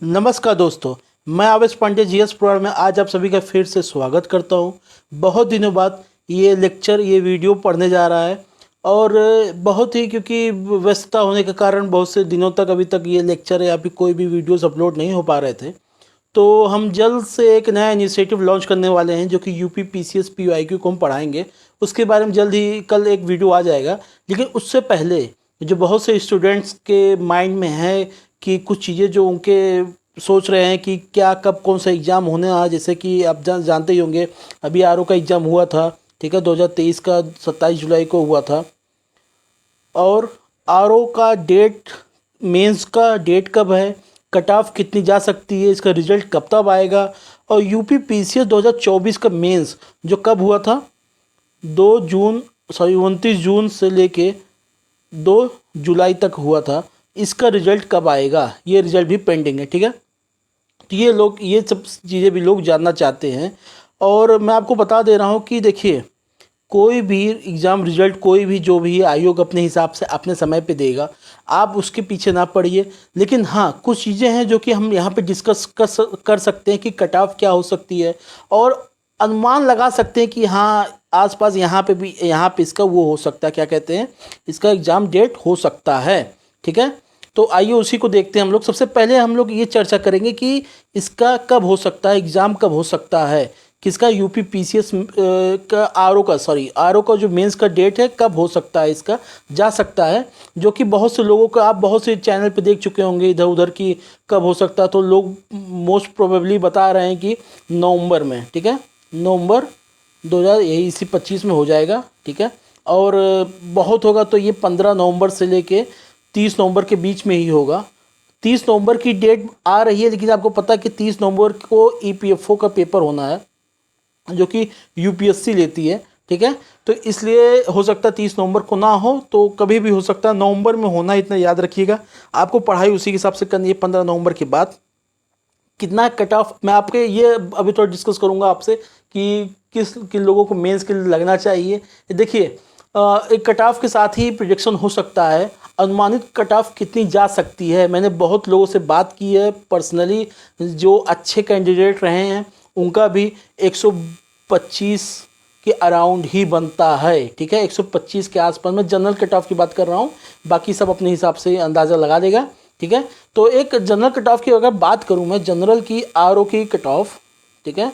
नमस्कार दोस्तों, मैं आवेश पांडे जीएस पुराण में आज आप सभी का फिर से स्वागत करता हूं। बहुत दिनों बाद ये लेक्चर ये वीडियो पढ़ने जा रहा है और बहुत ही क्योंकि व्यस्तता होने के कारण बहुत से दिनों तक अभी तक ये लेक्चर या फिर कोई भी वीडियोस अपलोड नहीं हो पा रहे थे। तो हम जल्द से एक नया इनिशिएटिव लॉन्च करने वाले हैं जो कि यूपी पीसीएस पीवाईक्यू को हम पढ़ाएंगे। उसके बारे में जल्द ही कल एक वीडियो आ जाएगा। लेकिन उससे पहले जो बहुत से स्टूडेंट्स के माइंड में है कि कुछ चीज़ें जो उनके सोच रहे हैं कि क्या कब कौन सा एग्ज़ाम होने आ, जैसे कि आप जानते ही होंगे अभी आरओ का एग्ज़ाम हुआ था, ठीक है, 2023 का 27 जुलाई को हुआ था। और आरओ का डेट, मेंस का डेट कब है, कट ऑफ कितनी जा सकती है, इसका रिजल्ट कब तक आएगा, और यूपी पीसीएस 2024 का मेंस जो कब हुआ था 29 जून से लेके 2 जुलाई तक हुआ था, इसका रिजल्ट कब आएगा, ये रिजल्ट भी पेंडिंग है, ठीक है। तो ये सब चीज़ें भी लोग जानना चाहते हैं। और मैं आपको बता दे रहा हूँ कि देखिए, कोई भी एग्ज़ाम रिजल्ट कोई भी जो भी आयोग अपने हिसाब से अपने समय पे देगा, आप उसके पीछे ना पड़िए। लेकिन हाँ, कुछ चीज़ें हैं जो कि हम यहाँ पे डिस्कस कर सकते हैं कि कट ऑफ क्या हो सकती है, और अनुमान लगा सकते हैं कि हाँ आसपास यहाँ पे भी, यहाँ पे इसका वो हो सकता है, क्या कहते हैं, इसका एग्ज़ाम डेट हो सकता है, ठीक है। तो आइए उसी को देखते हैं हम लोग। सबसे पहले हम लोग ये चर्चा करेंगे कि इसका कब हो सकता है, एग्ज़ाम कब हो सकता है, किसका यूपी पीसीएस का आरओ का जो मेंस का डेट है कब हो सकता है, इसका जा सकता है। जो कि बहुत से लोगों का आप बहुत से चैनल पे देख चुके होंगे इधर उधर की कब हो सकता है। तो लोग मोस्ट प्रोबेबली बता रहे हैं कि नवंबर में, ठीक है, नवंबर 2025 में हो जाएगा, ठीक है। और बहुत होगा तो ये 15 नवंबर से लेके 30 नवंबर के बीच में ही होगा। 30 नवंबर की डेट आ रही है, लेकिन आपको पता है कि 30 नवंबर को ईपीएफओ का पेपर होना है जो कि यूपीएससी लेती है, ठीक है। तो इसलिए हो सकता है 30 नवंबर को ना हो, तो कभी भी हो सकता है नवंबर में होना, इतना याद रखिएगा। आपको पढ़ाई उसी के हिसाब से करनी है। 15 नवंबर के बाद कितना कट ऑफ, मैं आपके ये अभी थोड़ा डिस्कस करूंगा आपसे कि किन लोगों को मेंस के लिए लगना चाहिए। देखिए, एक कट ऑफ के साथ ही प्रिडिक्शन हो सकता है, अनुमानित कट ऑफ कितनी जा सकती है। मैंने बहुत लोगों से बात की है पर्सनली, जो अच्छे कैंडिडेट रहे हैं उनका भी 125 के अराउंड ही बनता है, ठीक है, 125 के आसपास। मैं जनरल कट ऑफ की बात कर रहा हूँ, बाकी सब अपने हिसाब से अंदाज़ा लगा लेगा, ठीक है। तो एक जनरल कट ऑफ की अगर बात करूँ मैं, जनरल की आरओ की कट ऑफ, ठीक है,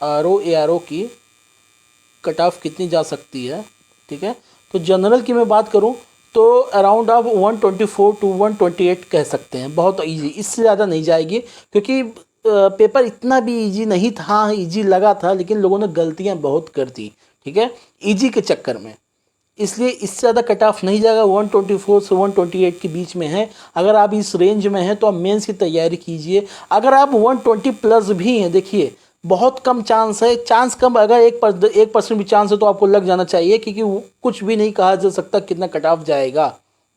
आरओ की कट ऑफ कितनी जा सकती है, ठीक है। तो जनरल की मैं बात करूं तो अराउंड आप 124 टू 128 कह सकते हैं, बहुत इजी, इससे ज़्यादा नहीं जाएगी। क्योंकि पेपर इतना भी इजी नहीं था, हाँ इजी लगा था, लेकिन लोगों ने गलतियां बहुत कर दी, ठीक है, इजी के चक्कर में। इसलिए इससे ज़्यादा कट ऑफ नहीं जाएगा, 124 से 128 के बीच में है। अगर आप इस रेंज में हैं तो आप मेंस की तैयारी कीजिए। अगर आप 120 प्लस भी हैं, देखिए बहुत कम चांस है, चांस कम, अगर 1% भी चांस है तो आपको लग जाना चाहिए, क्योंकि कुछ भी नहीं कहा जा सकता कितना कट ऑफ जाएगा,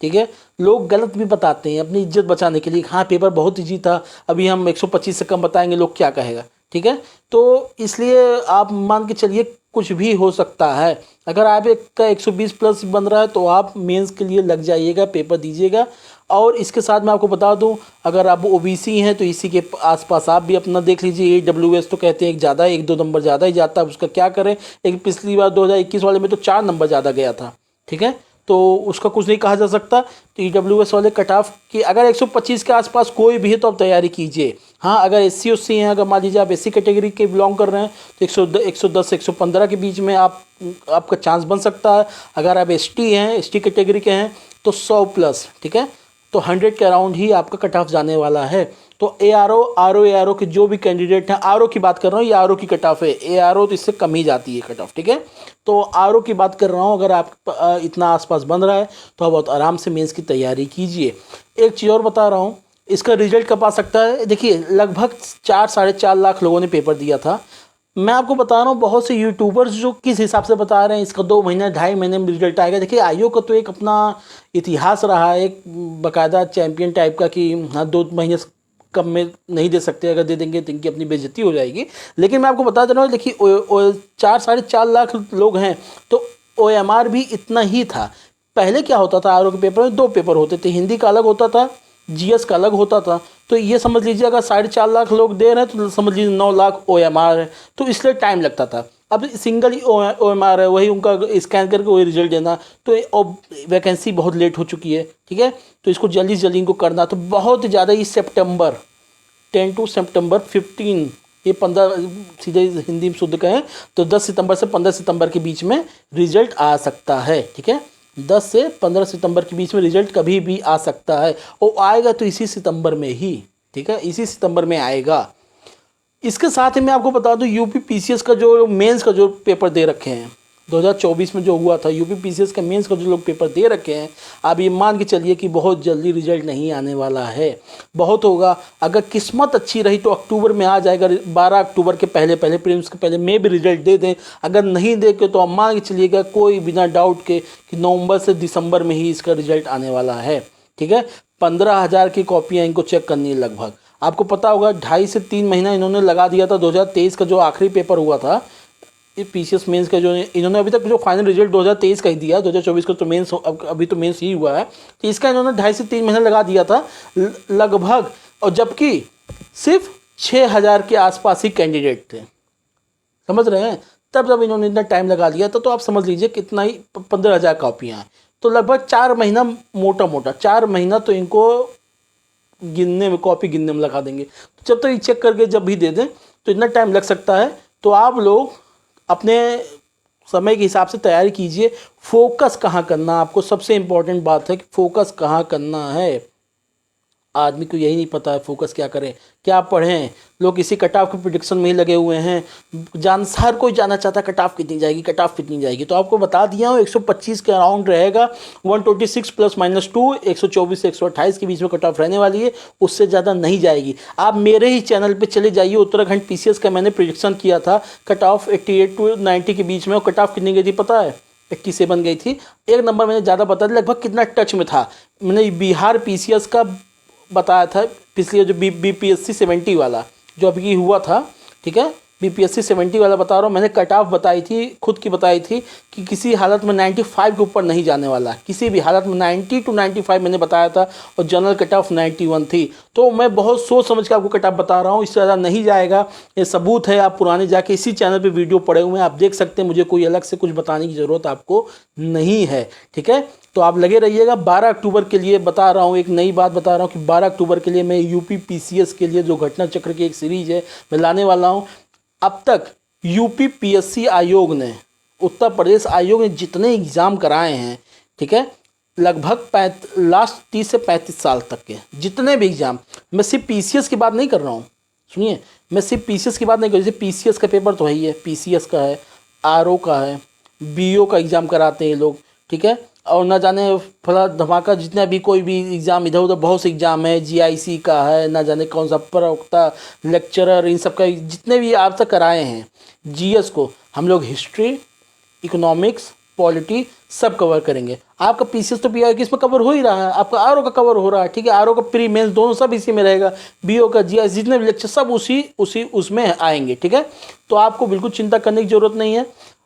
ठीक है। लोग गलत भी बताते हैं अपनी इज्जत बचाने के लिए, हाँ पेपर बहुत ईजी था, अभी हम 125 से कम बताएंगे, लोग क्या कहेगा, ठीक है। तो इसलिए आप मान के चलिए कुछ भी हो सकता है। अगर आप एक का 120 प्लस बन रहा है तो आप मेंस के लिए लग जाइएगा, पेपर दीजिएगा। और इसके साथ मैं आपको बता दूं, अगर आप ओबीसी हैं तो इसी के आसपास आप भी अपना देख लीजिए। ईडब्ल्यूएस तो कहते हैं एक ज़्यादा, 1-2 नंबर ज़्यादा ही जाता है, उसका क्या करें। एक पिछली बार 2021 वाले में तो 4 नंबर ज़्यादा गया था, ठीक है, तो उसका कुछ नहीं कहा जा सकता। तो ईडब्ल्यूएस वाले कट ऑफ की अगर 125 के आसपास कोई भी है तो आप तैयारी कीजिए। हाँ, अगर एससी ओसी हैं, अगर मान लीजिए आप एससी कैटेगरी के बिलोंग कर रहे हैं तो 110 115 के बीच में आपका चांस बन सकता है। अगर आप एसटी हैं, एसटी कैटेगरी के हैं तो 100 प्लस, ठीक है, तो 100 के अराउंड ही आपका कट ऑफ जाने वाला है। तो आरओ के जो भी कैंडिडेट हैं, आरओ की बात कर रहा हूँ, ये आरओ की कट ऑफ है, एआरओ तो इससे कम ही जाती है कट ऑफ, ठीक है। तो आरओ की बात कर रहा हूँ, अगर आप इतना आसपास बन रहा है तो आप बहुत आराम से मेंस की तैयारी कीजिए। एक चीज़ और बता रहा हूँ, इसका रिजल्ट कब आ सकता है। देखिए, लगभग 4-4.5 लाख लोगों ने पेपर दिया था। मैं आपको बता रहा हूँ, बहुत से यूट्यूबर्स जो किस हिसाब से बता रहे हैं इसका 2 महीने 2.5 महीने में रिजल्ट आएगा। देखिए, आयोग का तो एक अपना इतिहास रहा है, एक बाकायदा चैंपियन टाइप का, कि हाँ 2 महीने कम में नहीं दे सकते, अगर दे देंगे तो इनकी अपनी बेइज्जती हो जाएगी। लेकिन मैं आपको बता दे रहा हूँ, देखिए 4-4.5 लाख लोग हैं तो ओएमआर भी इतना ही था। पहले क्या होता था, आरओ के पेपर में 2 पेपर होते थे, हिंदी का अलग होता था, जीएस का अलग होता था। तो ये समझ लीजिए अगर 4.5 लाख लोग दे रहे हैं तो समझ लीजिए 9 लाख OMR है, तो इसलिए टाइम लगता था। अब सिंगल ही OMR है, वही उनका स्कैन करके वही रिजल्ट देना, तो वैकेंसी बहुत लेट हो चुकी है, ठीक है। तो इसको जल्दी से जल्दी इनको करना, तो बहुत ज़्यादा ही सितंबर 10 to सितंबर 15, ये 15 सीधे हिंदी में शुद्ध कहें तो 10 सितंबर से 15 सितंबर के बीच में रिजल्ट आ सकता है, ठीक है। 10 से 15 सितंबर के बीच में रिजल्ट कभी भी आ सकता है, और आएगा तो इसी सितंबर में ही, ठीक है, इसी सितंबर में आएगा। इसके साथ ही मैं आपको बता दूं यूपी पीसीएस का जो मेंस का जो पेपर दे रखे हैं 2024 में जो हुआ था, यूपी पीसीएस का मेंस का जो लोग पेपर दे रखे हैं, आप ये मान के चलिए कि बहुत जल्दी रिजल्ट नहीं आने वाला है, बहुत होगा। अगर किस्मत अच्छी रही तो अक्टूबर में आ जाएगा, 12 अक्टूबर के पहले पहले, प्रीलिम्स के पहले में भी रिजल्ट दे दें। अगर नहीं दे के तो आप मान के चलिएगा कोई बिना डाउट के कि नवंबर से दिसंबर में ही इसका रिजल्ट आने वाला है, ठीक है। 15,000 की कॉपियाँ इनको चेक करनी है लगभग। आपको पता होगा 2.5 से 3 महीना इन्होंने लगा दिया था। 2023 का जो आखिरी पेपर हुआ था ये पीसीएस मेंस का, जो इन्होंने अभी तक जो फाइनल रिजल्ट 2023 का ही दिया, 2024 का तो मेंस अभी तो मेंस ही हुआ है, तो इसका इन्होंने 2.5 से 3 महीना लगा दिया था लगभग, और जबकि सिर्फ 6,000 के आसपास ही कैंडिडेट थे, समझ रहे हैं। तब जब इन्होंने इतना टाइम लगा दिया था, तो आप समझ लीजिए कितना ही 15,000 कॉपियाँ हैं, तो लगभग 4 महीना, मोटा मोटा 4 महीना तो इनको गिनने में, कॉपी गिनने में लगा देंगे। तो जब तक ये चेक करके जब भी दे दें तो इतना टाइम लग सकता है। तो आप लोग अपने समय के हिसाब से तैयारी कीजिए। फोकस कहाँ करना, आपको सबसे इम्पोर्टेंट बात है कि फोकस कहाँ करना है। आदमी को यही नहीं पता है फोकस क्या करें, क्या पढ़ें। लोग इसी कट ऑफ के प्रिडिक्शन में ही लगे हुए हैं। हर कोई जानना चाहता है कट ऑफ कितनी जाएगी, कट ऑफ कितनी जाएगी। तो आपको बता दिया हूँ 125 के अराउंड रहेगा, 126 +-2, 124 से 128 के बीच में कट ऑफ रहने वाली है, उससे ज़्यादा नहीं जाएगी। आप मेरे ही चैनल पर चले जाइए, उत्तराखंड पीसीएस का मैंने प्रिडिक्शन किया था, कट ऑफ 88 to 90 के बीच में, और कट ऑफ कितनी गई थी पता है? 87 गई थी। एक नंबर मैंने ज़्यादा बता दिया, लगभग कितना टच में था। मैंने बिहार पीसीएस का बताया था पिछले, जो बीपीएससी 70 वाला जो अभी हुआ था, ठीक है, बीपीएससी 70 वाला बता रहा हूँ। मैंने कट ऑफ बताई थी, खुद की बताई थी कि किसी हालत में 95 के ऊपर नहीं जाने वाला, किसी भी हालत में 90 to 95 मैंने बताया था, और जनरल कट ऑफ 91 थी। तो मैं बहुत सोच समझ के आपको कट ऑफ बता रहा हूँ, इससे ज़्यादा नहीं जाएगा। ये सबूत है, आप पुराने जाके इसी चैनल पर वीडियो पड़े हुए हैं, आप देख सकते हैं। मुझे कोई अलग से कुछ बताने की ज़रूरत आपको नहीं है, ठीक है। तो आप लगे रहिएगा। 12 अक्टूबर के लिए बता रहा हूँ, एक नई बात बता रहा हूँ कि 12 अक्टूबर के लिए मैं यूपी पीसीएस के लिए जो घटना चक्र की एक सीरीज है मैं लाने वाला हूँ। अब तक यूपी पीएससी आयोग ने, उत्तर प्रदेश आयोग ने जितने एग्ज़ाम कराए हैं, ठीक है, लगभग लास्ट 30 से 35 साल तक के जितने भी एग्ज़ाम, मैं सिर्फ पीसीएस की बात नहीं कर रहा हूँ, सुनिए, मैं सिर्फ पीसीएस की बात नहीं कर रही। जैसे पीसीएस का पेपर तो वही है, पीसीएस का है, आरओ का है, बीओ का एग्ज़ाम कराते हैं लोग, ठीक है, और ना जाने फला धमाका जितना भी कोई भी एग्ज़ाम, इधर उधर बहुत से एग्ज़ाम है, जीआईसी का है, ना जाने कौन सा प्रवक्ता, लेक्चरर, इन सब का जितने भी आप तक कराए हैं। जीएस को हम लोग हिस्ट्री, इकोनॉमिक्स, पॉलिटी सब कवर करेंगे। आपका पीसीएस तो पीआई इसमें कवर हो ही रहा है, आपका आरओ का कवर हो रहा है, ठीक है, आरओ का प्री मेंस दोनों सब इसी में रहेगा, बीओ का, जीआईसी, जितने भी लेक्चर सब उसमें आएंगे, ठीक है। तो आपको बिल्कुल चिंता करने की ज़रूरत नहीं है।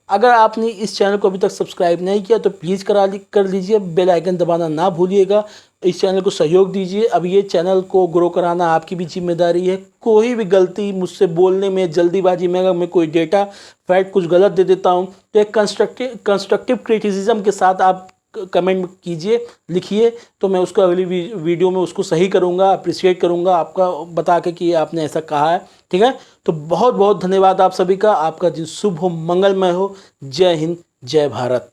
अगर आपने इस चैनल को अभी तक सब्सक्राइब नहीं किया तो प्लीज़ कर लीजिए, बेल आइकन दबाना ना भूलिएगा। इस चैनल को सहयोग दीजिए। अब ये चैनल को ग्रो कराना आपकी भी जिम्मेदारी है। कोई भी गलती मुझसे बोलने में, जल्दीबाजी में, अगर मैं कोई डेटा फैक्ट कुछ गलत दे देता हूँ तो एक कंस्ट्रक्टिव क्रिटिसिज्म के साथ आप कमेंट कीजिए, लिखिए, तो मैं उसको अगली वीडियो में उसको सही करूँगा, अप्रिशिएट करूँगा आपका बता के कि आपने ऐसा कहा है, ठीक है। तो बहुत बहुत धन्यवाद आप सभी का। आपका दिन शुभ हो, मंगलमय हो। जय हिंद, जय भारत।